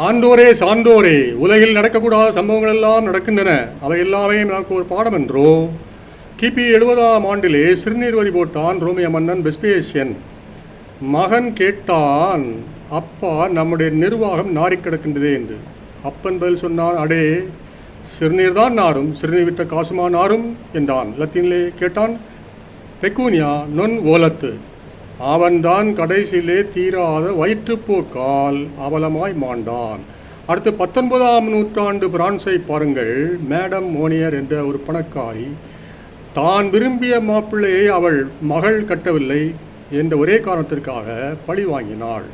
ஆண்டோரே சான்றோரே, உலகில் நடக்கக்கூடாத சம்பவங்கள் எல்லாம் நடக்கின்றன. அவை எல்லாமே நமக்கு ஒரு பாடம் என்றோ. கிபி 70ஆம் ஆண்டிலே சிறுநீர் வரி போட்டான் ரோமிய மன்னன் வெஸ்பேசியன். மகன் கேட்டான், அப்பா, நம்முடைய நிர்வாகம் நாரி கிடக்கின்றதே என்று. அப்பன் பதில் சொன்னான், அடே, சிறுநீர் தான் நாரும், சிறுநீர் விட்ட காசுமா நாரும் என்றான். லத்தீனிலே கேட்டான், பெக்கூனியா நொன் ஓலத்து. அவன்தான் கடைசியிலே தீராத வயிற்றுப்போக்கால் அவலமாய் மாண்டான். அடுத்து 19ஆம் நூற்றாண்டு பிரான்ஸை பாருங்கள். மேடம் மோனியர் என்ற ஒரு பணக்காரி தான் விரும்பிய மாப்பிள்ளையை அவள் மகள் கட்டவில்லை என்ற ஒரே காரணத்திற்காக பழி வாங்கினாள்.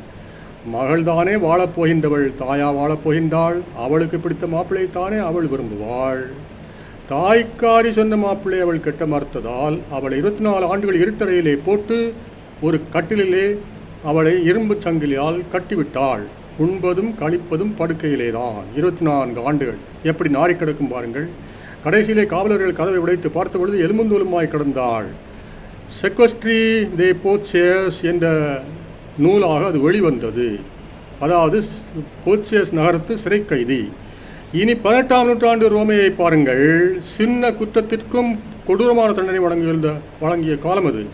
மகள்தானே வாழப்போகின்றவள், தாயா வாழப்போகின்றாள். அவளுக்கு பிடித்த மாப்பிள்ளை தானே அவள் விரும்புவாள். தாய்க்காரி சொன்ன மாப்பிள்ளை அவள் கெட்ட மறுத்ததால் அவளை 24 ஆண்டுகள் இருட்டறையிலே போட்டு ஒரு கட்டிலே அவளை இரும்பு சங்கிலியால் கட்டிவிட்டாள். உண்பதும் கழிப்பதும் படுக்கையிலே தான் 24 ஆண்டுகள். எப்படி நாரி கிடக்கும் பாருங்கள். கடைசியிலே காவலர்கள் கதவை உடைத்து பார்த்த பொழுது எலும்புந்தோலுமாய் கிடந்தாள். செக்வஸ்ட்ரி தே போர்ச்சியஸ் என்ற நூலாக அது வெளிவந்தது. அதாவது போர்ச்சியஸ் நகரத்து சிறை கைதி. இனி 18ஆம் நூற்றாண்டு ரோமையை பாருங்கள். சின்ன குற்றத்திற்கும் கொடூரமான தண்டனை வழங்கிய காலம் அது.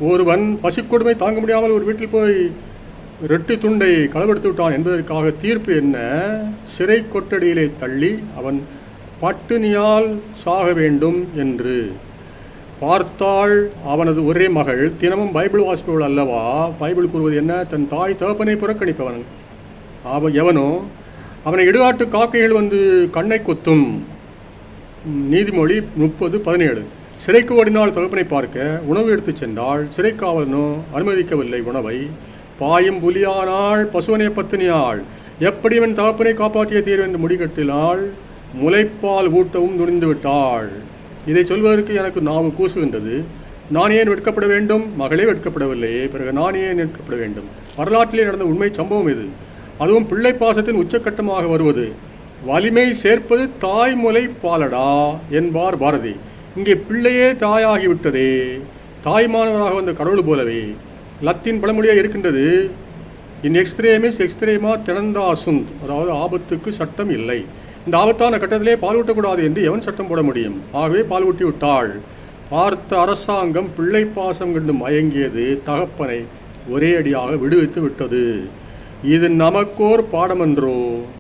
ஒருவன் பசிக்கொடுமை தாங்க முடியாமல் ஒரு வீட்டில் போய் ரொட்டி துண்டை களவெடுத்து விட்டான் என்பதற்காக தீர்ப்பு என்ன? சிறை கொட்டடியிலே தள்ளி அவன் பட்டினியால் சாக வேண்டும் என்று. பார்த்தாள் அவனது ஒரே மகள். தினமும் பைபிள் வாசிப்பவள் அல்லவா? பைபிள் கூறுவது என்ன? தன் தாய் தகப்பனை புறக்கணிப்பவன் எவனோ அவனை இடுகாட்டு காக்கைகள் வந்து கண்ணை கொத்தும். நீதிமொழி 30:17. சிறைக்கு ஓடினாள் தகப்பனை பார்க்க. உணவு எடுத்து சென்றாள். சிறைக்காவலனோ அனுமதிக்கவில்லை உணவை. பாயும் புலியானாள், பசுவனே பத்தினியாள். எப்படி அவன் தகப்பனை காப்பாற்றிய தீர்வு என்று முடிகட்டினாள். முளைப்பால் ஊட்டவும் துணிந்து விட்டாள். இதை சொல்வதற்கு எனக்கு நாவு கூசுகின்றது. நான் ஏன் வெட்கப்பட வேண்டும்? மகளே வெட்கப்படவில்லையே, பிறகு நான் ஏன் வெட்கப்பட வேண்டும்? வரலாற்றிலே நடந்த உண்மை சம்பவம் இது. அதுவும் பிள்ளை பாசத்தின் உச்சக்கட்டமாக வருவது. வலிமை சேர்ப்பது தாய்முலை பாலடா என்பார் பாரதி. இங்கே பிள்ளையே தாயாகிவிட்டதே, தாய்மானவராக வந்த கடவுள் போலவே. லத்தீன் பழமொழியாக இருக்கின்றது, இன் எக்ஸ்திரேமிஸ் எக்ஸ்திரேமா திறந்தாசுந்த், அதாவது ஆபத்துக்கு சட்டம் இல்லை. இந்த ஆபத்தான கட்டத்திலே பால் ஊட்டக்கூடாது என்று எவன் சட்டம் போட முடியும்? ஆகவே பால் ஊட்டி விட்டாள். பார்த்த அரசாங்கம் பிள்ளை பாசம் கண்டு மயங்கியது. தகப்பனை ஒரே அடியாக விடுவித்து விட்டது. இது நமக்கோர் பாடமன்றோ?